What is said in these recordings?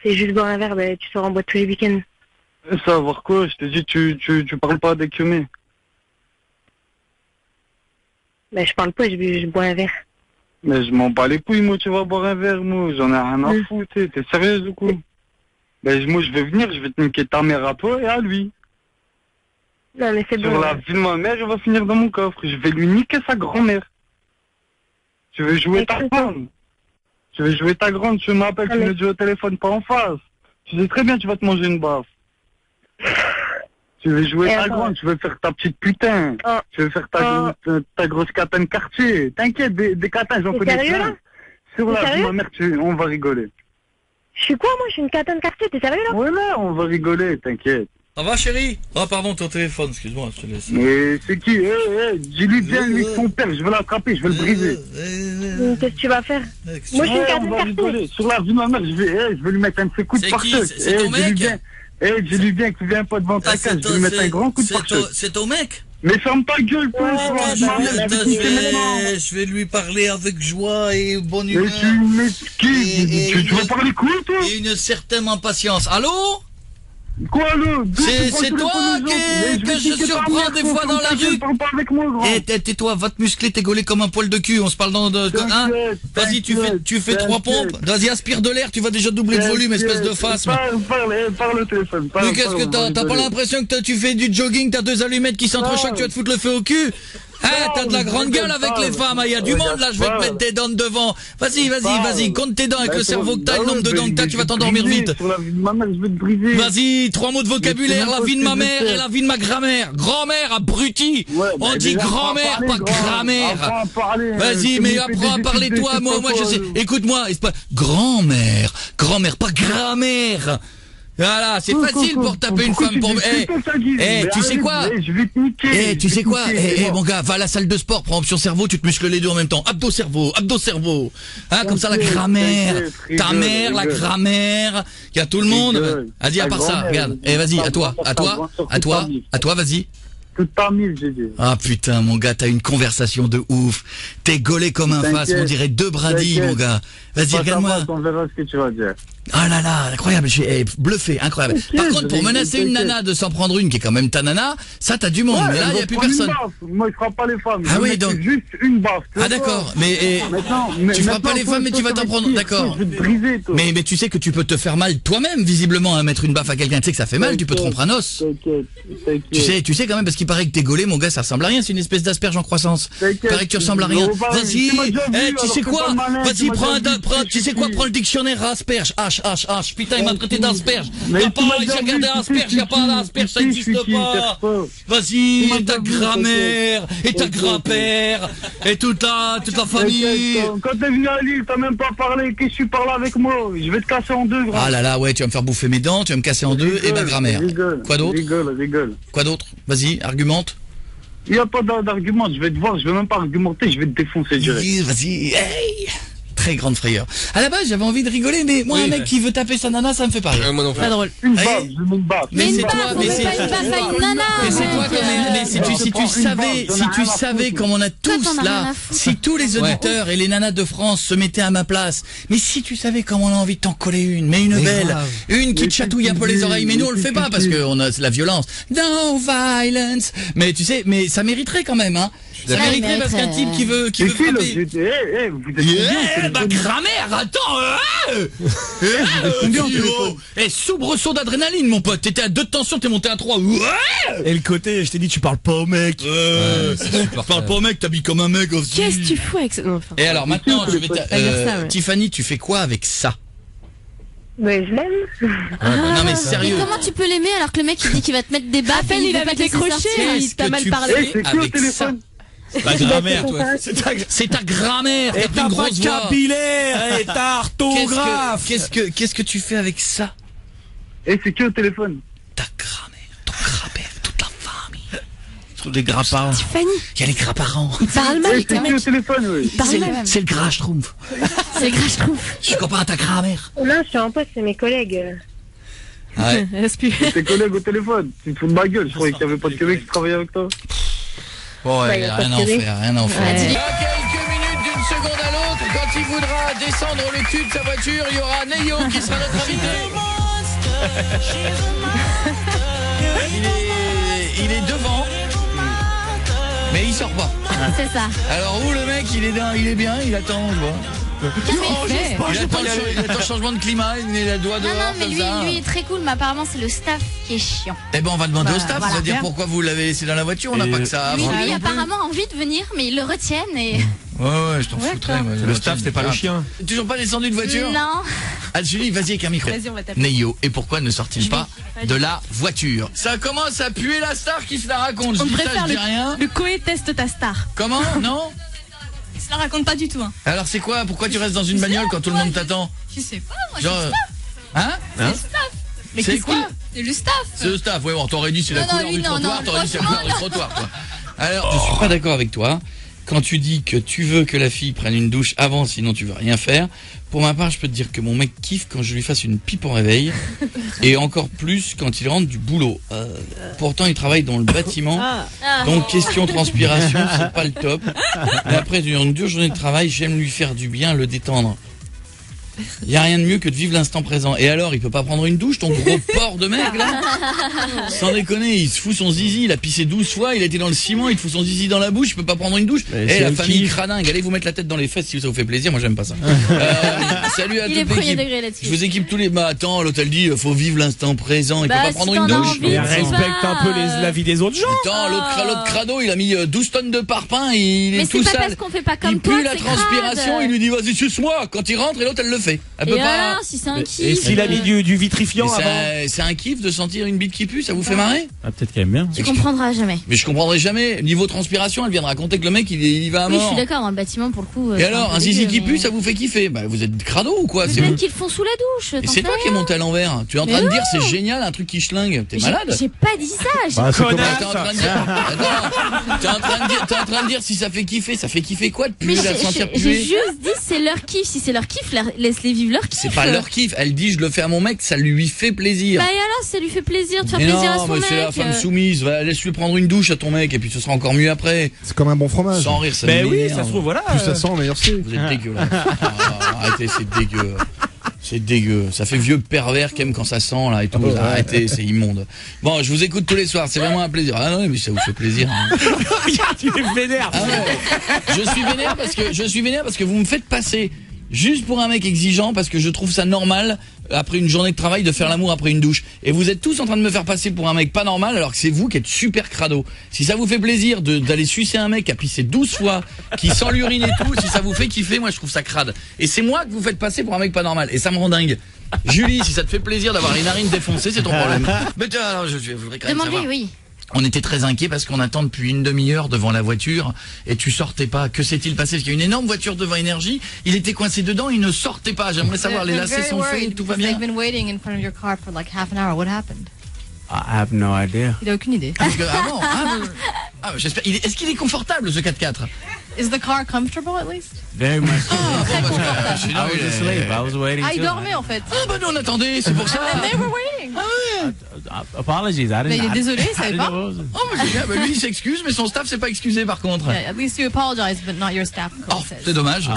C'est juste boire un verre, bah, tu sors en boîte tous les week-ends. Ça va voir quoi? Je te dis, tu parles pas avec Yumi. Bah, je parle pas, je bois un verre. Mais je m'en bats les couilles, moi, tu vas boire un verre, moi. J'en ai rien à foutre, t'es sérieuse ou quoi? Ben, moi, je vais venir, je vais te niquer ta mère à toi et à lui. Non, mais c'est bon. Sur la vie de ma mère, il va finir dans mon coffre. Je vais lui niquer sa grand-mère. Tu veux jouer ta grande? Tu veux jouer ta grande? Tu m'appelles, tu me dis au téléphone, pas en face. Tu sais très bien, tu vas te manger une baffe. Tu veux jouer ta grande, tu veux faire ta petite putain. Tu veux faire ta grosse catane quartier. T'inquiète, des catanes, j'en connais plein. Sur la vie de ma mère, on va rigoler. Je suis quoi, moi? Je suis une catane quartier, t'es sérieux, là? Ouais, là, on va rigoler, t'inquiète. Ça va, chérie? Oh, pardon, ton téléphone, excuse-moi, je te laisse. Mais c'est qui? Dis-lui bien, lui, son père, je vais l'attraper, je vais le briser. Qu'est-ce que tu vas faire? Moi, je suis une catane quartier. Sur la vie de ma mère, je vais lui mettre un de ses coups de pare-choc. C'est ton mec? Dis-lui bien que tu viens pas devant ta case, je vais lui mettre un grand coup de pare-choc. C'est ton mec? Mais ferme ta gueule, toi! Je vais lui parler avec joie et bonne humeur. Mais tu veux parler quoi, toi? Et une certaine impatience. Allô? Quoi, allô? C'est toi que je surprends des fois dans la rue. Tais-toi, va te muscler, t'es gaulé comme un poil de cul. On se parle dans hein? Vas-y, tu fais 3 pompes. Vas-y, aspire de l'air, tu vas déjà doubler de volume, espèce de face. Parle au téléphone. Mais qu'est-ce que t'as pas l'impression que tu fais du jogging, t'as 2 allumettes qui s'entrechoquent, tu vas te foutre le feu au cul? T'as de la grande gueule avec les femmes, il y a du monde là, je vais te mettre tes dents devant. Vas-y, compte tes dents avec le cerveau que t'as, le nombre de dents que t'as, tu vas t'endormir vite. Vas-y, 3 mots de vocabulaire, la vie de ma mère et la vie de ma grand-mère. Grand-mère, abruti. On dit grand-mère, pas grammaire. Vas-y, mais apprends à parler toi, moi je sais. Écoute-moi, grand-mère, pas grammaire. Voilà, c'est facile pour taper une femme pour... tu sais quoi? Tu sais quoi? Mon gars, va à la salle de sport, prends option cerveau, tu te muscles les deux en même temps. Abdos-cerveau. Hein, comme ça, la grammaire. Ta mère, la grammaire. Il y a tout le monde. Vas-y, à part ça, regarde. Vas-y, à toi, vas-y. Toute ta mille, j'ai dit. Ah putain, mon gars, t'as une conversation de ouf. T'es gaulé comme un face, on dirait 2 brindilles, mon gars. Vas-y, regarde-moi. On verra ce que tu vas dire. Ah là là, incroyable, je suis bluffé, incroyable. Par contre, pour menacer une nana de s'en prendre une qui est quand même ta nana, ça t'as du monde, mais là, il n'y a plus personne. Moi, je frappe pas les femmes. Ah oui, donc. Juste une baffe. Ah d'accord, mais tu frappes pas les femmes, mais tu vas t'en prendre, d'accord. Mais tu sais que tu peux te faire mal toi-même, visiblement, à mettre une baffe à quelqu'un. Tu sais que ça fait mal, tu peux te rompre un os. Tu sais quand même, parce qu'il paraît que t'es gaulé, mon gars, ça ressemble à rien, c'est une espèce d'asperge en croissance. Il paraît que tu ressembles à rien. Vas-y, tu sais quoi? Vas-y, tu sais quoi? Prends le dictionnaire à asperge. H. Putain, il m'a traité d'asperge. Y'a pas, j'ai regardé asperge, y'a pas d'asperge, ça existe pas. Vas-y, et ta grand-mère, et ta grand-père, et toute la famille. Quand t'es venu à Lille, t'as même pas parlé, qu'est-ce que tu parles avec moi? Je vais te casser en deux, grand. Ah là là, ouais, tu vas me faire bouffer mes dents, tu vas me casser en deux, et ma grand-mère. Quoi d'autre? Rigole. Quoi d'autre? Vas-y, argumente. Il n'y a pas d'argument, je vais te voir, je vais même pas argumenter, je vais te défoncer direct. Vas-y, hey! Très grande frayeur. À la base, j'avais envie de rigoler, mais moi, un mec qui veut taper sa nana, ça me fait pas rire. Moi non plus. Pas drôle. Une baffe, je veux une baffe. Mais c'est toi, mais c'est pas une baffe à une nana. Mais c'est toi si tu savais comme on a tous là, si tous les auditeurs et les nanas de France se mettaient à ma place, mais si tu savais comme on a envie de t'en coller une, mais une belle, une qui te chatouille un peu les oreilles, mais nous on le fait pas parce que on a la violence. No violence. Mais tu sais, mais ça mériterait quand même, hein. Ça mériterait parce qu'un type qui veut frapper. Ma grand-mère, attends. Soubresaut d'adrénaline, mon pote. T'étais à 2 de tension, t'es monté à 3. Et le côté, je t'ai dit, tu parles pas au mec. Tu parles pas au mec, t'habilles comme un mec aussi. Qu'est-ce que tu fous avec ça? Et alors maintenant, je vais Tiffany, tu fais quoi avec ça? Mais je l'aime. Non mais sérieux. Mais comment tu peux l'aimer alors que le mec il dit qu'il va te mettre des baffes et il va pas te laisser sortir? Il t'a mal parlé. Avec ça. Ta grand-mère, toi. C'est ta grand-mère. Et t'as pas de capillaire. Et ta orthographe. Qu'est-ce que tu fais avec ça? Et c'est qui au téléphone? Ta grand-mère, ton grand-père, toute la famille. Tous les grands-parents. Tiffany. Il y a les grands-parents. Il parle mal. C'est qui au téléphone, oui? C'est le gras schtroumpf. C'est le gras schtroumpf. Je suis copain à ta grand-mère. Non, je suis en poste, c'est mes collègues. Ouais. Tes collègues au téléphone. Tu te fous de ma gueule. Je croyais qu'il y avait pas de Québec qui travaillait avec toi. Bon, ouais, rien à en faire. Ouais. À quelques minutes d'une seconde à l'autre, quand qui voudra descendre le cul de sa voiture, il y aura Neyo qui sera notre invité. Il est devant, mais il sort pas. C'est ça. Alors où le mec, il est bien, il attend, je vois. Il attend le changement de climat, il met la doigt dehors. Non, mais comme lui, ça. lui est très cool, mais apparemment c'est le staff qui est chiant. Eh ben on va demander au staff, voilà. on va dire pourquoi vous l'avez laissé dans la voiture, on n'a pas que ça à Lui, vendre lui non plus. apparemment a envie de venir, mais ils le retiennent et... Ouais, je t'en foutrais. Moi, Le staff, c'est pas le chien. Toujours pas descendu de voiture? Non. Ah, Julie, vas-y avec un micro. Vas-y, on va taper. Neyo, et pourquoi ne sort-il pas de la voiture? Ça commence à puer la star qui se la raconte. Je On dis ça, préfère je dis rien. le Coé teste ta star. Comment? Non? Il se la raconte pas du tout. Hein. Alors c'est quoi? Pourquoi tu restes dans une bagnole quand tout le monde t'attend? Je sais pas, moi Genre, c'est le staff. Hein? C'est le staff. Mais C'est qu'est-ce quoi? C'est le staff. C'est le staff, ouais, bon, t'aurais dit c'est la Non, couleur lui, du non, trottoir, non, t'aurais dit c'est la franchement, couleur du trottoir, quoi. Alors, je suis pas d'accord avec toi. Quand tu dis que tu veux que la fille prenne une douche avant, sinon tu veux rien faire. Pour ma part, je peux te dire que mon mec kiffe quand je lui fasse une pipe au réveil. Et encore plus quand il rentre du boulot. Pourtant, il travaille dans le bâtiment. Donc, question transpiration, c'est pas le top. Mais après une dure journée de travail, j'aime lui faire du bien, le détendre. Il y a rien de mieux que de vivre l'instant présent. Et alors, il peut pas prendre une douche, ton gros porc de mec, là? Sans déconner, il se fout son zizi, il a pissé 12 fois, il a été dans le ciment, il te fout son zizi dans la bouche, il peut pas prendre une douche. Eh, la famille cradingue, allez vous mettre la tête dans les fesses si ça vous fait plaisir, moi j'aime pas ça. Salut à toute l'équipe. Je vous équipe tous les... Bah attends, l'autre elle dit, faut vivre l'instant présent, il peut pas prendre une douche. Mais respecte un peu la vie des autres gens. Attends, l'autre crado, il a mis 12 tonnes de parpaing, il est tout sale. Mais c'est pas parce qu'on fait pas comme il toi, pue la transpiration, il lui dit vas-y suce-moi. Quand il rentre et l'autre elle le fait. Elle peut pas... si c'est un kiff. Et s'il a mis du vitrifiant avant. C'est un kiff de sentir une bite qui pue, ça vous fait marrer? Ah, peut-être qu'elle aime bien. Tu comprendras jamais. Mais je comprendrai jamais. Niveau transpiration, elle vient de raconter que le mec il va à Oui, mort. je suis d'accord, dans le bâtiment pour le coup. Et alors, un zizi qui pue, ça vous fait kiffer? Bah vous êtes crado ou quoi? C'est même qu'ils le font sous la douche. Et c'est toi qui es monté à l'envers. Tu es en train de dire c'est génial un truc qui schlingue. T'es malade? J'ai pas dit ça. T'es en train de dire si ça fait kiffer, ça fait kiffer quoi de puer, la sentir puer? J'ai juste dit c'est leur kiff. Si c'est leur kiff, laisse-les vivre leur kiff. C'est pas leur kiff. Elle dit je le fais à mon mec, ça lui fait plaisir. Bah et alors, ça lui fait plaisir de faire Mais plaisir non, à son mec. C'est la femme soumise. Laisse-lui prendre une douche à ton mec et puis ce sera encore mieux après. C'est comme un bon fromage. Sans rire, ça Mais m'énerve. oui, ça se trouve, voilà. Plus ça sent, meilleur c'est. Vous êtes dégueu là. Arrêtez, c'est dégueu. C'est dégueu. Ça fait vieux pervers qui aime quand ça sent là et tout. Arrêtez, c'est immonde. Bon, je vous écoute tous les soirs. C'est vraiment un plaisir. Ah non, mais ça vous fait plaisir. Hein. Regarde, tu es vénère. Ah ouais. Je suis vénère parce que vous me faites passer juste pour un mec exigeant parce que je trouve ça normal après une journée de travail de faire l'amour après une douche. Et vous êtes tous en train de me faire passer pour un mec pas normal alors que c'est vous qui êtes super crado. Si ça vous fait plaisir d'aller sucer un mec qui a pissé 12 fois, qui sent l'urine et tout, si ça vous fait kiffer, moi je trouve ça crade. Et c'est moi que vous faites passer pour un mec pas normal. Et ça me rend dingue. Julie, si ça te fait plaisir d'avoir les narines défoncées, c'est ton problème. Mais alors, je voudrais quand même savoir. Demande-lui, oui. On était très inquiets parce qu'on attend depuis une demi-heure devant la voiture et tu sortais pas. Que s'est-il passé? Parce qu'il y a une énorme voiture devant Énergie. Il était coincé dedans, il ne sortait pas. J'aimerais savoir, les lacets sont faits, tout va bien. They've been waiting in front of your car for like half an hour. What happened? I have no idea. Il a aucune idée. Parce que, j'espère. Est-ce qu'il est confortable ce 4x4? Is the car comfortable at least? Very much. Très confortable. I was asleep. I was waiting. Ah, il dormait en fait. Ah bah nous on attendait, c'est pour ça. And they were waiting. Apologies, I didn't. Mais il est désolé, il savait pas. Oh mais génial, bah, lui il s'excuse mais son staff s'est pas excusé par contre. Yeah, at least you apologize, but not your staff. Oh, c'est dommage.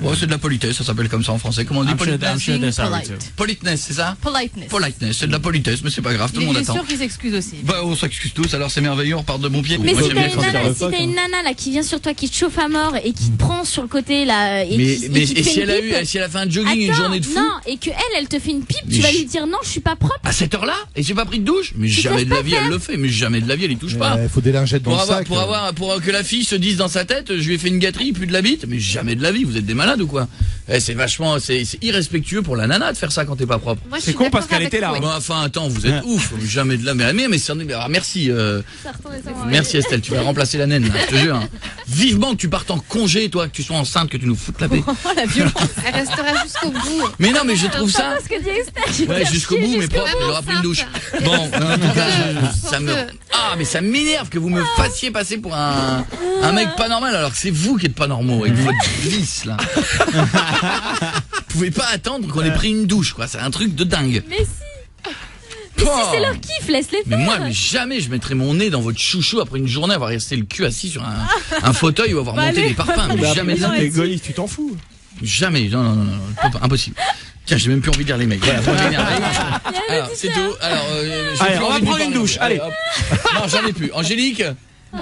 Ouais, c'est de la politesse, ça s'appelle comme ça en français. Comment on dit? I'm sure they're sorry too. Politeness, c'est ça? Politeness. Politeness, c'est de la politesse, mais c'est pas grave, tout le Mais monde il est attend. sûr qu'il s'excuse aussi. Bah on s'excuse tous, alors c'est merveilleux, on repart de bon pied. Mais Moi, si j'aime bien quand t'as une nana là qui vient sur toi, qui te chauffe à mort et qui te prend sur le côté là et si elle a fait un jogging une journée de fou. Non, et que elle te fait une pipe, Mais tu vas lui dire non, je suis pas propre. À cette heure-là? Et j'ai pas pris de douche? Mais jamais de la vie elle le fait, mais jamais de la vie elle y touche pas. Il faut des lingettes dans le sac. Pour que la fille se dise dans sa tête, je lui ai fait une gâterie, plus de la bite, mais jamais de la vie, vous êtes des malades ou quoi? C'est vachement, c'est irrespectueux pour la nana de faire ça quand t'es pas propre. C'est con parce qu'elle était là. Bon, enfin, attends, vous êtes ouf, jamais de la mais merci, merci Estelle, tu vas remplacer la naine, là, je te jure. Hein. Vivement que tu partes en congé, toi, que tu sois enceinte, que tu nous foutes la paix. Oh la violence. Elle restera jusqu'au bout. Mais non, mais je trouve ça. Ce que dit Estelle. Ouais, jusqu'au bout, mais propre, il aura pris une douche. Bon, en tout cas, mais ça m'énerve que vous me fassiez passer pour un mec pas normal, alors que c'est vous qui êtes pas normaux, avec votre vis, là. Vous pouvez pas attendre qu'on ait pris une douche, quoi, c'est un truc de dingue. Mais si. Mais si c'est leur kiff, laisse-les faire. Mais moi, jamais je mettrais mon nez dans votre chouchou après une journée, avoir resté le cul assis sur un fauteuil ou avoir monté des parfums. Mais jamais de la vie. Égoïste, tu t'en fous. Jamais. Non, impossible. Tiens, j'ai même plus envie de lire les mecs. Voilà, faut m'énerver. Alors, c'est tout. Alors, allez, on va prendre une douche. Allez. Non, j'en ai plus. Angélique.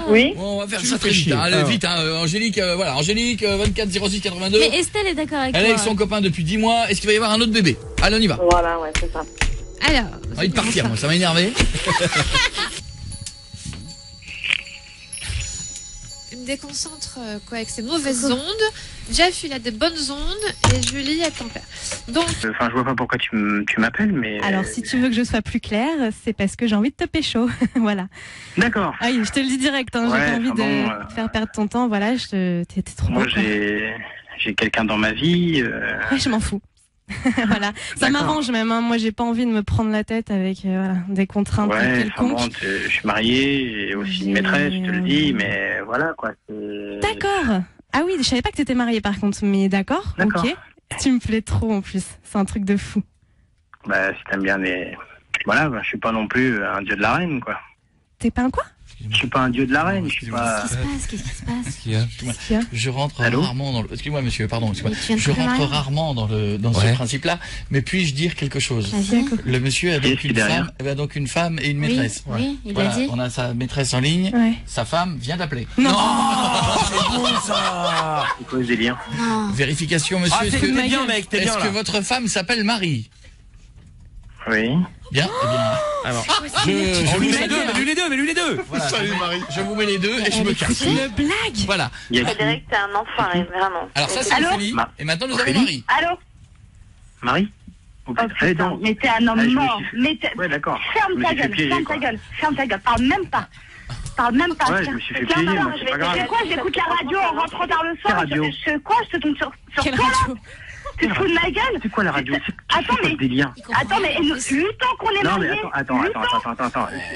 Oui. Bon, on va faire ça très vite. Allez, vite, Angélique, voilà. Angélique, 24 06 82. Mais Estelle est d'accord avec toi. Elle est avec son copain depuis 10 mois. Est-ce qu'il va y avoir un autre bébé? Allez, on y va. Voilà, ouais, c'est ça. Alors. J'ai envie de partir, moi, ça m'a énervé. Il me déconcentre avec ces mauvaises ondes. Jeff, il a des bonnes ondes et Julie, elle tempère. Donc. Enfin, je vois pas pourquoi tu m'appelles, mais. Alors, si tu veux que je sois plus claire, c'est parce que j'ai envie de te pécho. Voilà. D'accord. Ah oui, je te le dis direct, hein, j'ai pas envie de te faire perdre ton temps. Voilà, t'es trop Moi, beau, quoi. j'ai quelqu'un dans ma vie. Ouais, je m'en fous. Voilà, ça m'arrange même. Hein. Moi, j'ai pas envie de me prendre la tête avec des contraintes quelconques. Bon, je suis marié, j'ai aussi une maîtresse, je te le dis, mais voilà quoi. D'accord. Ah oui, je savais pas que t'étais marié par contre, mais d'accord. Ok. Tu me plais trop en plus. C'est un truc de fou. Bah, si t'aimes bien les. Voilà, je suis pas non plus un dieu de la reine quoi. T'es pas un quoi? Je suis pas un dieu de la reine, je suis pas. Qu'est-ce qui se passe? Je rentre rarement dans le. Excuse-moi, monsieur, pardon. Je rentre rarement dans ce principe-là. Mais puis-je dire quelque chose? Le monsieur a donc une femme et une maîtresse. Oui, il voilà, a dit. on a sa maîtresse en ligne. Sa femme vient d'appeler. Non, c'est bon ça. C'est quoi ce délire? Vérification, monsieur. Ah, t'es bien, mec, t'es bien. Est-ce que votre femme s'appelle Marie? Oui. Bien, eh bien. Alors, mets les deux. Voilà, salut Marie. Je vous mets les deux et je me casse. C'est une blague. Voilà. Frédéric, t'es un enfoiré, vraiment. Alors ça, c'est Ophélie. Et maintenant, nous avons Marie. Allô? Marie? Oh putain, mais t'es un homme mort. Ouais, d'accord. Ferme ta gueule. Parle même pas. Ouais, je me suis fait piéger, moi, c'est pas grave. Quoi, j'écoute la radio en rentrant tard le soir. Je tombe sur Quelle toi, radio? Tu te fous de ma gueule? C'est quoi la radio? Attends, mais 8 ans qu'on est non, mariés. mais attends.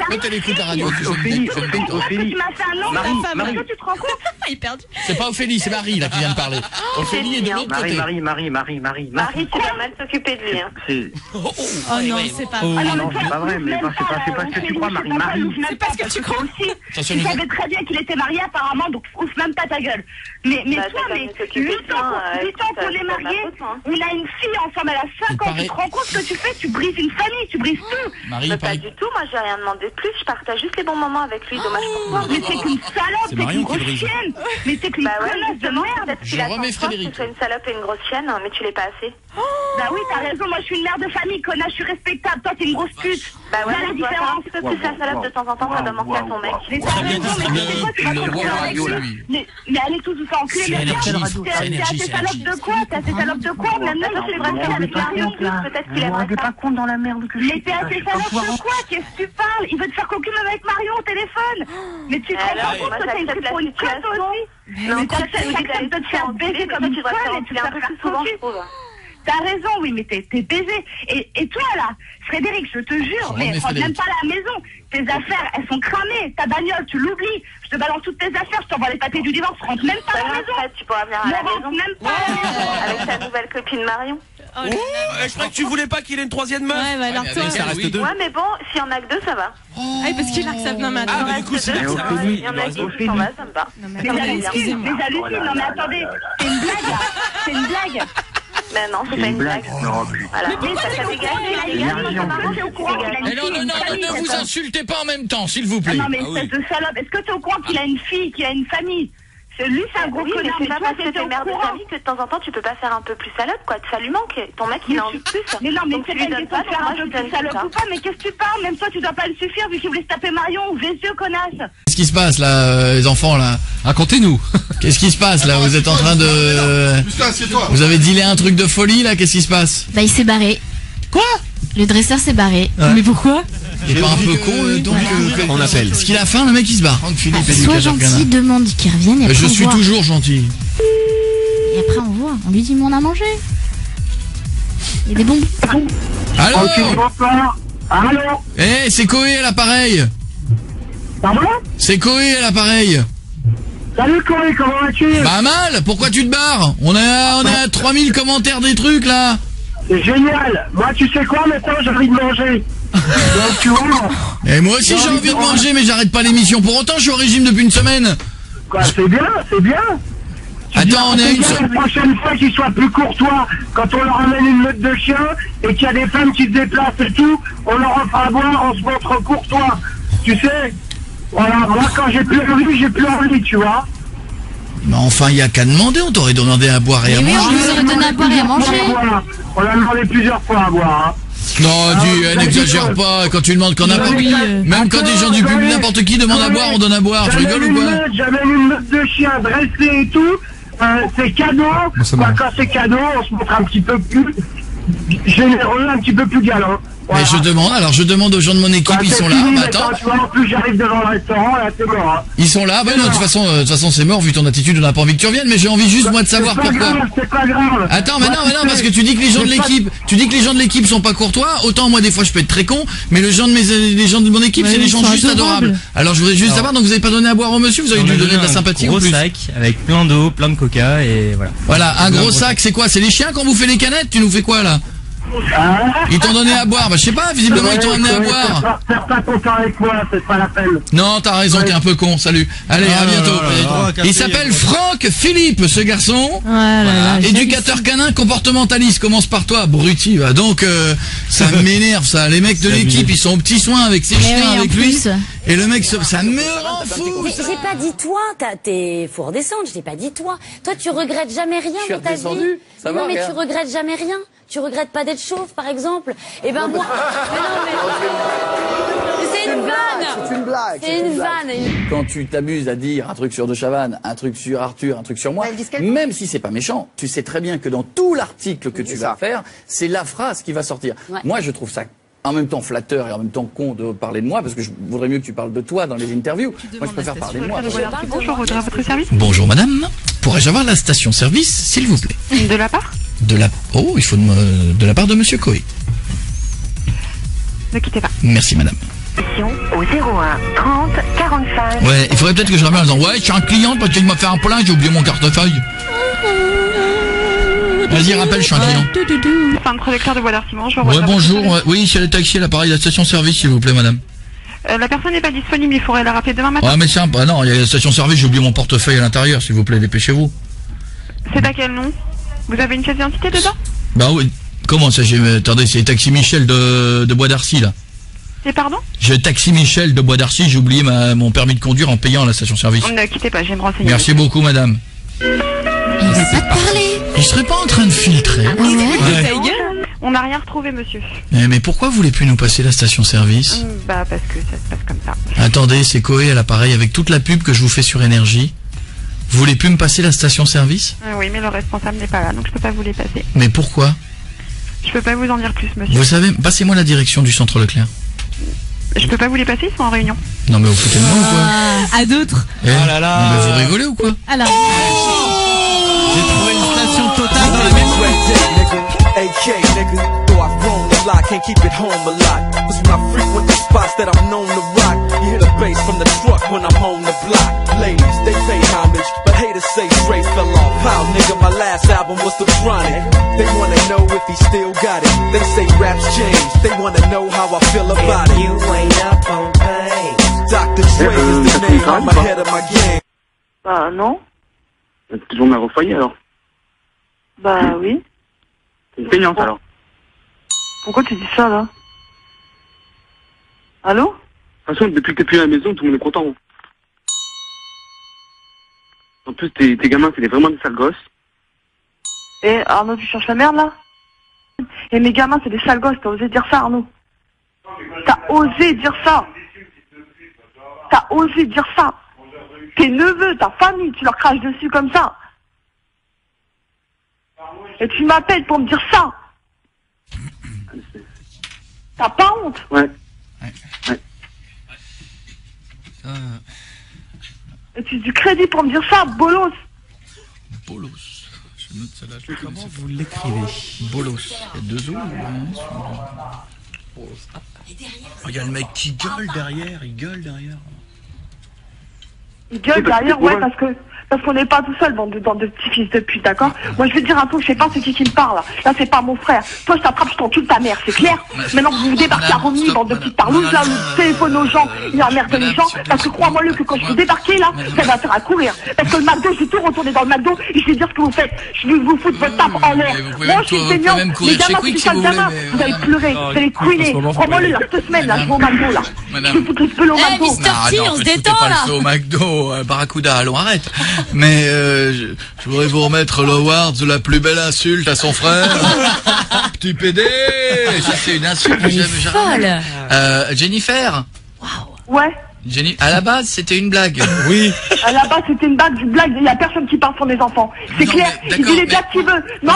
Quand elle écoute la radio, Ophélie. Tu m'as fait un an, Marie. tu te rends compte? Il est perdu. C'est pas Ophélie, c'est Marie là qui vient de parler. Ophélie est de l'autre côté. Marie. Marie, tu vas mal s'occuper de lui, hein. Oh non, c'est pas vrai. Non, c'est pas vrai, mais c'est pas ce que tu crois, Marie. C'est pas ce que tu crois aussi. Tu savais très bien qu'il était marié apparemment, donc ouvre même pas ta gueule. Mais toi, 8 ans qu'on est mariés, on a une fille ensemble, elle a 5 ans, tu te rends compte ce que tu fais? Tu brises une famille, tu brises tout. Marie, pas du tout, moi j'ai rien demandé de plus, je partage juste les bons moments avec lui, dommage pour toi. Mais c'est qu'une salope, c'est qu'une grosse chienne. Mais c'est qu'une connasse de merde. Je remets Frédéric. Tu sois une salope et une grosse chienne, mais tu l'es pas assez. Bah oui, t'as raison, moi je suis une mère de famille, connasse, je suis respectable, toi t'es une grosse pute. Bah ouais, la différence. Un petit peu plus la salope de temps en temps, ça doit manquer à ton mec. Mais t'as raison, mais c'est quoi, tu vas te faire avec lui? Mais allez tous vous faire enculer, mais t'es assez salope de quoi? T'es assez salope de quoi? Maintenant, je suis vraiment avec Marion, peut-être qu'il aimerait pas compte dans la merde que je suis. Mais t'es assez salope de quoi? Qu'est-ce que tu parles? Il veut te faire coquine avec Marion au téléphone. Mais tu te rends compte que t'as une pute pour une conne aussi? Mais t'acceptes de te faire baiser comme une conne et tu te faire souvent, je trouve. T'as raison, oui, mais t'es baisé. Et toi, là, Frédéric, je te jure, mais rentre même pas à la maison. Tes affaires, elles sont cramées. Ta bagnole, tu l'oublies. Je te balance toutes tes affaires, je t'envoie les papiers du divorce. Rentre même pas à la maison. Tu pourras venir à la maison. Même pas à la maison. Avec ta nouvelle copine Marion. Je crois que tu voulais pas qu'il ait une troisième meuf. Ouais, bah alors toi. Ça reste deux. Ouais, mais bon, s'il y en a que deux, ça va. Ah, parce qu'il a que ça. Non, mais attends. Ah, bah du coup, c'est il y en a qui s'en va, ça me va. Excusez-moi. Non, mais attendez, c'est une blague, là. C'est une blague. Mais non, c'est pas une blague. Voilà. Mais ça dégage, t'es au courant qu'il a une fille. Non, ne vous insultez pas en même temps, s'il vous plaît. Non, mais espèce de salope, est-ce que t'es au courant qu'il a une fille, qu'il a une famille? Lui, c'est un gros connard, mais toi, t'es au mère de famille que de temps en temps, tu peux pas faire un peu plus salope, quoi. Ça lui manque. Ton mec, il a envie de plus. Mais non, mais c'est pas une question de faire un peu plus salope ou pas, mais qu'est-ce que tu parles? Même toi, tu dois pas le suffire, vu qu'il voulait se taper Marion. Ouvre les yeux, connasse. Qu'est-ce qui se passe, là, les enfants, là? Racontez-nous. Qu'est-ce qui se passe, là? Vous êtes en train de... Vous avez dealé un truc de folie, là? Qu'est-ce qui se passe? Bah, il s'est barré. Quoi? Le dresseur s'est barré. Mais pourquoi? Il est pas un peu con, lui, donc on appelle. Ce qu'il a faim, le mec, il se barre. Sois gentil, demande qu'il revienne et après Je on suis voit. toujours gentil. Et après on voit. On lui dit, mais on a mangé. Il y a des bonbons. Allô? Allô? Eh, c'est Koé à l'appareil. Pardon? C'est Koé à l'appareil. Salut Corée, comment vas-tu? Bah mal, pourquoi tu te barres? On est à 3000 commentaires des trucs, là. C'est génial. Moi, tu sais quoi, maintenant, j'ai envie de manger. Donc, tu vois. Et moi aussi, j'ai envie de manger, mais j'arrête pas l'émission. Pour autant, je suis au régime depuis une semaine. Quoi, c'est bien, c'est bien. Attends, on est à une La prochaine fois qu'ils soient plus courtois, quand on leur amène une meute de chiens et qu'il y a des femmes qui se déplacent et tout, on leur offre à boire, on se montre courtois. Tu sais, voilà, moi quand j'ai plus envie, tu vois. Mais enfin, il n'y a qu'à demander, on t'aurait demandé à boire et à Mais oui, manger. on vous aurait donné à boire et à manger. On a demandé plusieurs fois à boire. Hein. Non, n'exagère pas, quand tu demandes qu'on a pas. Même quand des gens du public, n'importe qui demande à boire, on donne à boire, tu rigoles ou quoi? J'amène une meute de chiens dressée et tout, c'est cadeau. Quand c'est cadeau, on se montre un petit peu plus généreux, un petit peu plus galant. Mais je demande aux gens de mon équipe, ils sont là, bah attends. Tu vois, en plus j'arrive devant le restaurant, là c'est mort. Hein. Ils sont là, bah non, de toute façon c'est mort, vu ton attitude, on n'a pas envie que tu reviennes, mais j'ai envie juste moi de savoir pourquoi. C'est pas grave. Attends, mais non, parce que tu dis que les gens de l'équipe, sont pas courtois, autant moi des fois je peux être très con, mais les gens de mon équipe, c'est des gens juste adorables. Alors je voudrais juste savoir, donc vous avez pas donné à boire au monsieur, vous avez dû donner de la sympathie en plus. Un gros sac avec plein d'eau, plein de coca et voilà. Voilà, un gros sac, c'est quoi? C'est les chiens qu'on vous fait les canettes? Tu nous fais quoi là? Ils t'ont donné à boire, bah je sais pas, visiblement ils t'ont amené à boire. Faire pas ton temps avec moi, c'est pas la peine. Non, t'as raison, t'es un peu con, salut. Allez, à bientôt. Il s'appelle Franck Philippe, ce garçon. Voilà. Éducateur canin comportementaliste, commence par toi, abruti, va. Donc, ça m'énerve ça, les mecs de l'équipe, ils sont aux petits soins avec ses chiens, avec lui. Et le mec, ça me rend fou. Mais j'ai pas dit toi, faut redescendre, je t'ai pas dit toi. Toi, tu regrettes jamais rien dans ta vie. Non, mais tu regrettes jamais rien. Tu regrettes pas d'être chauve, par exemple. Eh ben moi... Mais c'est une vanne. C'est une blague. C'est une vanne. Quand tu t'amuses à dire un truc sur De Chavannes, un truc sur Arthur, un truc sur moi, même si c'est pas méchant, tu sais très bien que dans tout l'article que tu vas faire, c'est la phrase qui va sortir. Ouais. Moi, je trouve ça en même temps flatteur et en même temps con de parler de moi, parce que je voudrais mieux que tu parles de toi dans les interviews. Moi, je préfère parler de moi. Bonjour, à votre service. Bonjour madame, pourrais-je avoir la station-service, s'il vous plaît? De la part? De la part de monsieur Coé. Ne quittez pas. Merci madame. Au 01 30 45. Ouais, il faudrait peut-être que je rappelle en disant ouais, je suis un client parce qu'il m'a fait un plein, j'ai oublié mon portefeuille. Vas-y, rappelle, je suis un client. Fin de producteur de Bois d'Artimon. Ouais, bonjour. Oui, c'est le taxi à l'appareil de la station-service, s'il vous plaît, madame. La personne n'est pas disponible, il faudrait la rappeler demain matin. Ah, mais c'est non, il y a la station-service, j'ai oublié mon portefeuille à l'intérieur, s'il vous plaît, dépêchez-vous. C'est à quel nom? Vous avez une pièce d'identité dedans? Bah oui. Comment ça, attendez, c'est Taxi Michel de Bois d'Arcy, là. Et pardon? J'ai Taxi Michel de Bois d'Arcy, j'ai oublié mon permis de conduire en payant à la station-service. Ne quittez pas, je vais me renseigner. Merci beaucoup, madame. Il va pas te parler. Il serait pas en train de filtrer. On n'a rien retrouvé, monsieur. Mais pourquoi vous voulez plus nous passer la station-service? Bah, parce que ça se passe comme ça. Attendez, c'est Coé à l'appareil avec toute la pub que je vous fais sur Énergie. Vous voulez plus me passer la station-service? Oui, mais le responsable n'est pas là, donc je peux pas vous les passer. Mais pourquoi? Je peux pas vous en dire plus, monsieur. Vous savez, passez-moi la direction du centre Leclerc. Je peux pas vous les passer, ils sont en réunion. Non mais vous foutez de moi ou quoi? À d'autres. Oh là là. Mais vous rigolez ou quoi? Alors. J'ai trouvé une station totale dans la même AK, nigga, though I've grown a lot, can't keep it home a lot. This is my frequent the spots that I'm known to rock. You hear the bass from the truck when I'm on the block. Ladies, they pay homage, but haters say Dre fell off. How, nigga, my last album was The Chronic. They wanna know if he still got it. They say raps change, they wanna know how I feel about it. You ain't up on pain. Dr. Dre is the name, I'm ahead of my game. Bah, non. Toujours mère au foyer, alors? Bah, oui. C'est une peignante, alors. Pourquoi tu dis ça, là? Allô? De toute façon, depuis que t'es plus à la maison, tout le monde est content. En plus, tes gamins, c'est vraiment des sales gosses. Et Arnaud, tu cherches la merde, là? Et mes gamins, c'est des sales gosses, t'as osé dire ça, Arnaud? T'as osé dire ça? T'as osé dire ça? Tes neveux, ta famille, tu leur craches dessus comme ça? Et tu m'appelles pour me dire ça? T'as pas honte? Ouais. Et tu as du crédit pour me dire ça, bolos? Bolos. Je note celle-là. Comment vous l'écrivez? Bolos. Il y a deux O. Il y a le mec qui gueule derrière. Il gueule derrière. Il gueule derrière, ouais, parce qu'on n'est pas tout seul, bande de petits fils de pute, d'accord? Moi, je vais te dire un truc, je sais pas c'est qui me parle, là. Là, c'est pas mon frère. Toi, je t'attrape, je t'encule ta mère, c'est clair? Maintenant que vous débarquez à Romilly, bande de petites parlouses, là, vous téléphone aux gens, il emmerde les gens, parce que crois-moi-le que quand je vais débarquer, là, ça va faire à courir. Parce que le McDo, je vais tout retourner dans le McDo, et je vais dire ce que vous faites. Je vais vous foutre votre tape en l'air. Moi, je suis saignant, les gamins qui sont gamins, vous allez pleurer, vous allez couiner. Crois-moi-le, là, cette semaine, là, je vais au McDo, là. Je vais foutre le spell au McDo. Mr. T, on se détend, là. Au McDo, Barracuda, allons, arrête. Mais, je voudrais vous remettre l'award de la plus belle insulte à son frère. Petit PD. Ça, c'est une insulte que j'aime. Jennifer. Ouais. À la base, c'était une blague. Oui. À la base, c'était une blague. Il y a personne qui parle pour les enfants. C'est clair. Il dit les blagues qu'il veut. Non.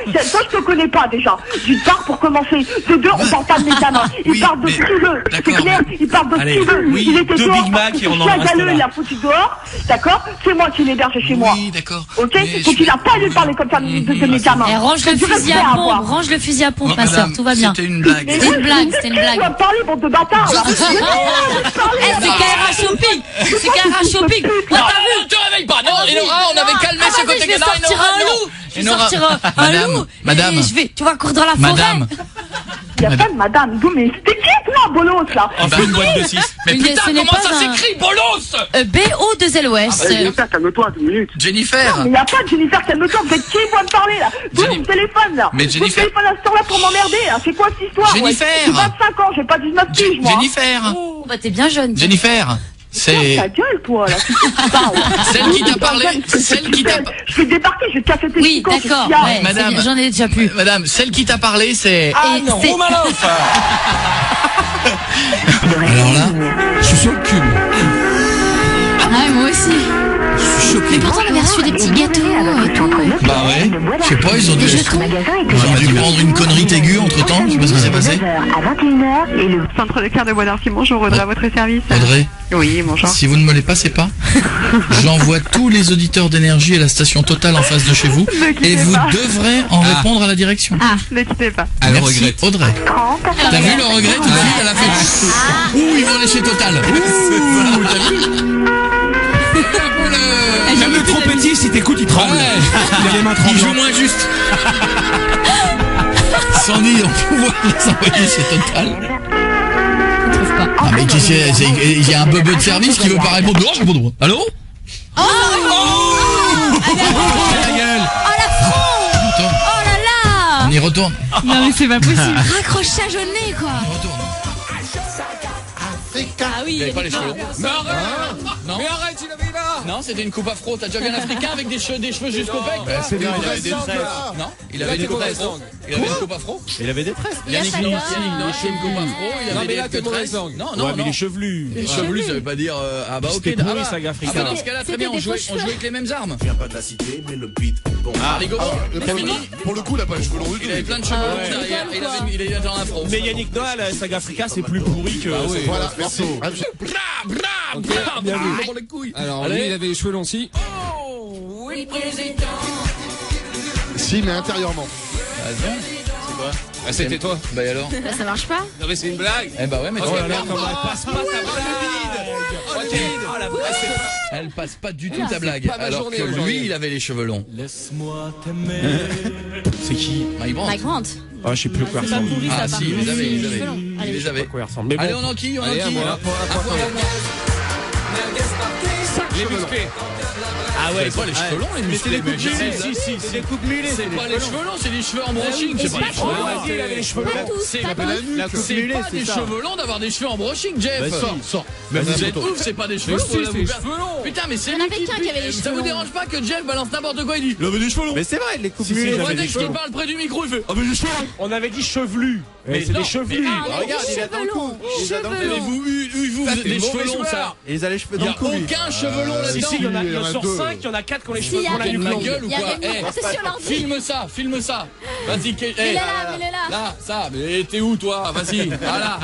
Toi, je te connais pas, déjà. D'une part, pour commencer. De deux, on parle pas de mes gamins. Il parle de ce qu'il veut. C'est clair. Il parle de ce qu'il veut. Il était dehors. Il a foutu dehors. D'accord? C'est moi qui l'héberge chez moi. Oui, d'accord. Ok? Donc, il a pas dû parler comme ça de mes gamins. Range le fusil à pompe, ma soeur. Tout va bien. C'était une blague. C'était une blague. Tu vas me parler, bande de bâtards. C'est Kaira Shopping. C'est Kaira Shopping. Non, ne te réveille pas. Non, Enora, on avait calmé ce côté canard. Je vais sortir un loup. Madame. Tu vas courir dans la forêt. Madame. Il n'y a pas de madame. Mais c'était qui, toi, Bolos, là? Une boîte de 6. Mais putain, comment ça s'écrit, Bolos? B-O-2-L-O-S. Jennifer, calme-toi, 2 minutes. Jennifer. Non, mais il n'y a pas de Jennifer, calme-toi. Vous êtes qui, moi, me parler, là? Vous, mon téléphone, là. Mais Jennifer. Vous téléphone à ce temps-là pour m'emmerder, là. C'est quoi cette histoire? Jennifer. J'ai 25 ans, j'ai pas 19 piges, moi. Jennifer. Bah, t'es bien jeune. Jennifer. C'est... Ta gueule, toi, là. Celle qui t'a parlé. Je vais débarquer, je vais te casser tes Oui, d'accord. Ouais, madame. J'en ai déjà plus. Madame, celle qui t'a parlé, c'est... Ah non, Romanoff. Alors là, je suis sur le cul. Ah, moi aussi. Je suis choqué. Mais pourtant, on avait reçu des petits gâteaux et tout. Bah ouais. Je sais pas, ils ont dû prendre une connerie aiguë entre temps. Je sais pas ce qui s'est passé. À 21h et le centre de cœur de Bois d'Arcy. Bonjour, Audrey, à votre service. Audrey. Oui, bonjour. Si vous ne me les passez pas, j'envoie tous les auditeurs d'énergie à la station Total en face de chez vous et vous devrez en répondre à la direction. Ah, ne quittez pas. Merci, Audrey. T'as vu le regret tout de suite? Elle a fait. Ouh, ils vont laisser Total. Ouh, t'as vu? Même le trompettiste, si t'écoutes, il tremble. Il a les mains tremblantes. Il joue moins juste. Sandy, on peut les envoyer chez Total. Ah, mais qui c'est? Il y a un bebe de service qui veut pas répondre. Non, je réponds droit. Allô? Oh la gueule! Oh l'affront! Oh là là! On y retourne. Non mais c'est pas possible. Raccrochage au nez quoi. On retourne. Ah oui. Il avait pas les cheveux longs. Mais arrête! Non. Mais arrête, il avait là! Non, c'était une coupe afro. T'as déjà vu un africain avec des cheveux jusqu'au pec? C'est bien, il avait des tresses. Non, il avait une coupe afro. Il avait une coupe afro. Il avait des tresses. Yannick, non, c'est une coupe afro. Il avait des tresses. Non, mais il est chevelu. Les chevelus, ça veut pas dire ah bah ok. C'était pourri, Saga Africa. Ah bah dans ce cas-là, très bien, on jouait avec les mêmes armes. Je viens pas de la cité, mais le beat. Bon. Ah, rigolo. Pour le coup, il a pas les cheveux longs. Il avait plein de cheveux longs derrière. Il avait un afro. Mais Yannick Noël, Saga Africa, c'est plus pourri que. Voilà, merci. Bien vu. Pour les couilles. Alors lui, il avait les cheveux longs aussi. Oh, oui, président. Si, mais intérieurement. C'est quoi? Ah, c'était toi. Bah et alors? Bah ça marche pas. Non mais c'est une blague. Eh bah ouais, mais tu vas perdre. Passe pas ta blague. Elle passe pas du tout ta blague. Alors que lui, il avait les cheveux longs. Laisse-moi t'aimer. C'est qui? Mike Brandt. Ah, je sais plus quoi il ressemble. Ah si, il les avait. Quoi il ressemble. Allez, on en qui? Les musclés. Ah ouais, c'est pas les cheveux longs, les musclés. C'est des coupes mulées. C'est pas les cheveux longs, c'est des cheveux en brushing. C'est pas les cheveux longs. Il avait les cheveux longs. C'est pas des cheveux longs d'avoir des cheveux en brushing, Jeff. Mais vous êtes ouf, c'est pas des cheveux longs. Putain, mais c'est lui qui avait les cheveux. Ça vous dérange pas que Jeff balance n'importe quoi? Il dit il avait des cheveux longs. Mais c'est vrai, les coupes mulées. Dès qu'il parle près du micro, il fait ah mais des cheveux longs. On avait dit chevelu. Mais c'est des chevelus. Regarde, il a dans le cou. Vous des cheveux longs, ça. Et ils a les cheveux dans le cou. Il n'y a aucun cheveu long là-dedans. Si, il y en a sur 5, il y en a 4 qui ont les cheveux longs. la nuque longue. Gueule ou quoi? Filme ça. Vas-y, là, ça. Mais t'es où toi? Vas-y. Voilà.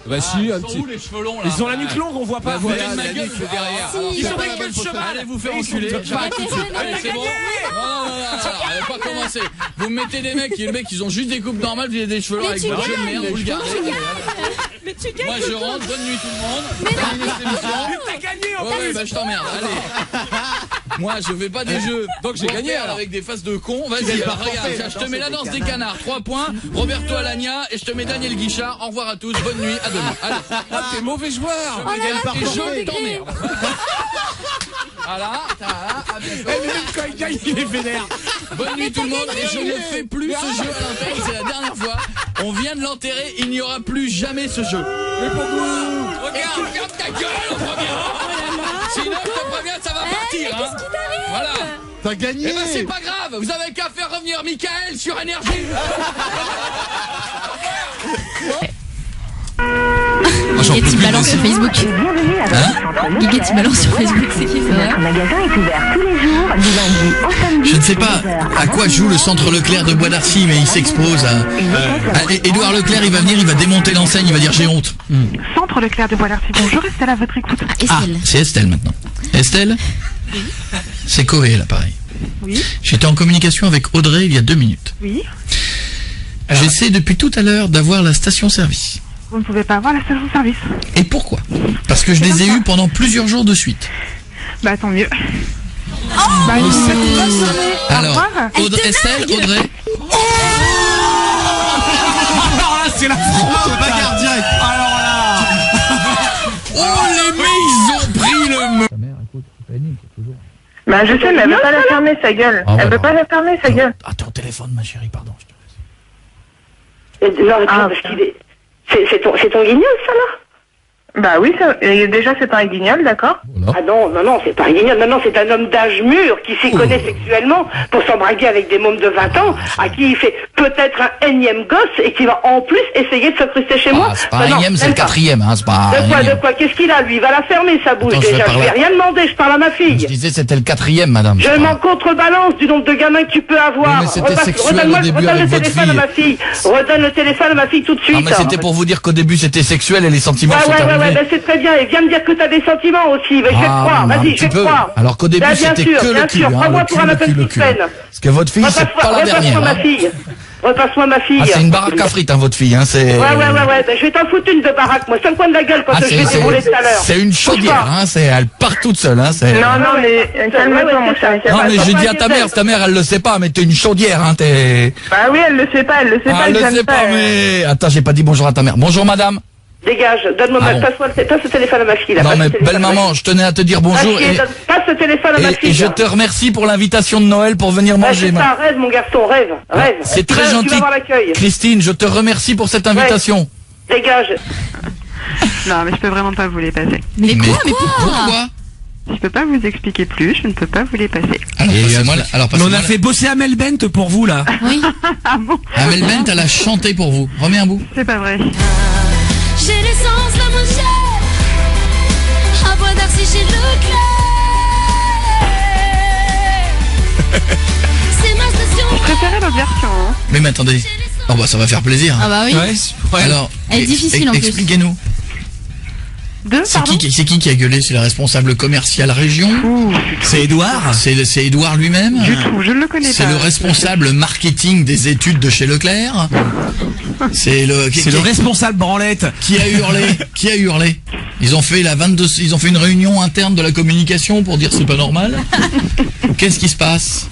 Bah si, un petit. Les cheveux longs là. Ils ont la nuque longue, on voit pas. Ma gueule derrière. Ils ont la gueule cheval. Allez vous faire enculer. Allez, c'est bon. Non, allez pas commencer. Vous me mettez des mecs, les mecs ils ont juste des coupes normales, vous avez des cheveux longs avec vos cheveux de merde, vous le gardez. Mais tu gagnes. Moi je rentre, bonne nuit tout le monde. T'as gagné en Ouais, bah je t'emmerde, allez. Moi je fais pas des jeux. Donc j'ai gagné alors. Avec des faces de con. Vas-y, regarde, je te mets la danse des canards, 3 points. Roberto Alagna et je te mets Daniel Guichard. Au revoir à tous, bonne nuit, à demain. Allez. Ah, t'es mauvais joueur. Et je t'emmerde. Voilà, à bientôt. Même quand il gagne, il est vénère. Bonne nuit tout le monde et je ne fais plus ce jeu à l'antenne, c'est la dernière fois. On vient de l'enterrer, il n'y aura plus jamais ce jeu. Mais pour vous. Regarde ta gueule en premier. Sinon je te préviens, ça va partir. Hein. Voilà. T'as gagné. Eh ben c'est pas grave, vous avez qu'à faire revenir Michael sur Énergie. Guiguetti balance sur Facebook. Guiguetti balance sur Facebook, c'est qui ça? Notre magasin est ouvert tous les jours, du lundi au samedi. Je ne sais pas à quoi joue le centre Leclerc de Bois d'Arcy, mais il s'expose à... Édouard Leclerc, il va venir, il va démonter l'enseigne, il va dire j'ai honte. Centre Leclerc de Bois d'Arcy, bonjour, Estelle à votre écoute. Estelle. C'est Estelle maintenant. Estelle? Oui. C'est Coé là, pareil. Oui. J'étais en communication avec Audrey il y a 2 minutes. Oui. J'essaie depuis tout à l'heure d'avoir la station-service. Vous ne pouvez pas avoir la station-service. Et pourquoi? Parce que je les ai eus pendant plusieurs jours de suite. Bah tant mieux. Bah, une petite bonne journée. Au Alors, revoir. Estelle, Audrey. Alors là, c'est la France. Bagarre direct. Alors là. Oh les mecs, ils ont pris le... Bah je sais, mais elle veut pas la fermer, sa gueule. Elle veut pas la fermer, sa gueule. Attends, téléphone ma chérie, pardon. Non, parce qu'il est... C'est ton guignol, ça, là? Bah oui, déjà c'est un guignol, d'accord. Voilà. Ah non, c'est pas un guignol, non, c'est un homme d'âge mûr qui s'y connaît sexuellement pour s'embraguer avec des mômes de 20 ans, à qui il fait peut-être un énième gosse et qui va en plus essayer de s'incruster chez moi. C'est pas un énième, c'est le 4e, hein, c'est pas De quoi Qu'est-ce qu'il a, lui? Il va la fermer, sa bouche, Attends, déjà. Je lui ai rien demandé, je parle à ma fille. Je disais c'était le 4e, madame. Je m'en contrebalance du nombre de gamins que tu peux avoir. Oui, mais c'était sexuel au début avec votre fille. Redonne le téléphone à ma fille tout de suite. Ah, mais c'était pour vous dire qu'au début c'était sexuel et les sentiments sont arrivés. Ouais, ben c'est très bien. Et viens me dire que t'as des sentiments aussi. Ben, je vais te croire. Vas-y, je vais te croire. Alors qu'au début c'était que le cul. Prends-moi pour un appel de peine. Parce que votre fille c'est pas la dernière. Repasse-moi ma fille. Ah, c'est une baraque à frites, hein, votre fille, hein, c'est... Ouais, ben, je vais t'en foutre une de baraque, moi. 5 coins de la gueule quand je vais dérouler tout à l'heure. C'est une chaudière, hein, elle part toute seule, hein, c'est... Non, mais calme-toi, mon chéri. Non, mais j'ai dit à ta mère elle le sait pas, mais t'es une chaudière, hein, t'es... Bah oui, elle le sait pas, elle le sait pas, mais... Attends, j'ai pas dit bonjour à ta mère. Bonjour, madame. Dégage, donne-moi passe ce téléphone à ma fille, là. Non, mais belle maman, je tenais à te dire bonjour passe ce téléphone à ma fille. Et je te remercie pour l'invitation de Noël pour venir manger. C'est ça, rêve, mon garçon, rêve. C'est très gentil. Christine, je te remercie pour cette invitation. Dégage. Non, mais je peux vraiment pas vous les passer. Mais pourquoi? Je peux pas vous expliquer plus, je ne peux pas vous les passer. Alors, on a fait bosser Amel Bent pour vous, là. Oui. Ah bon? Amel Bent, elle a chanté pour vous. Remets un bout. C'est pas vrai. J'ai l'essence la moins chère à Bois d'Arcy chez Leclerc. C'est ma station. Je préférais l'autre version. Hein. Mais attendez. Oh bah ça va faire plaisir. Ah bah oui. Ouais. Alors, elle est difficile en plus. Expliquez-nous. C'est qui a gueulé? C'est le responsable commercial région? C'est Édouard? C'est Édouard lui-même? Du tout, je ne le connais pas. C'est le responsable marketing des études de chez Leclerc? C'est le responsable branlette. Qui a hurlé? Ils ont fait une réunion interne de la communication pour dire c'est pas normal. Qu'est-ce qui se passe?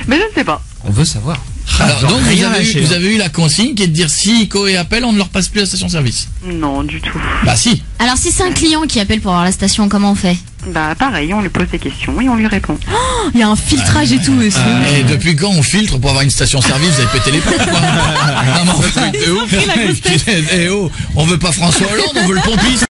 Mais je ne sais pas. On veut savoir. Alors, donc vous avez eu la consigne qui est de dire si Coé appelle, on ne leur passe plus la station-service. Non, du tout. Bah si. Alors si c'est un client qui appelle pour avoir la station, comment on fait? Bah pareil, on lui pose des questions et on lui répond. Oh, il y a un filtrage et tout aussi. Et depuis quand on filtre pour avoir une station-service? Vous avez pété les plombs, quoi. Non, mais on veut pas François Hollande, on veut le pompiste.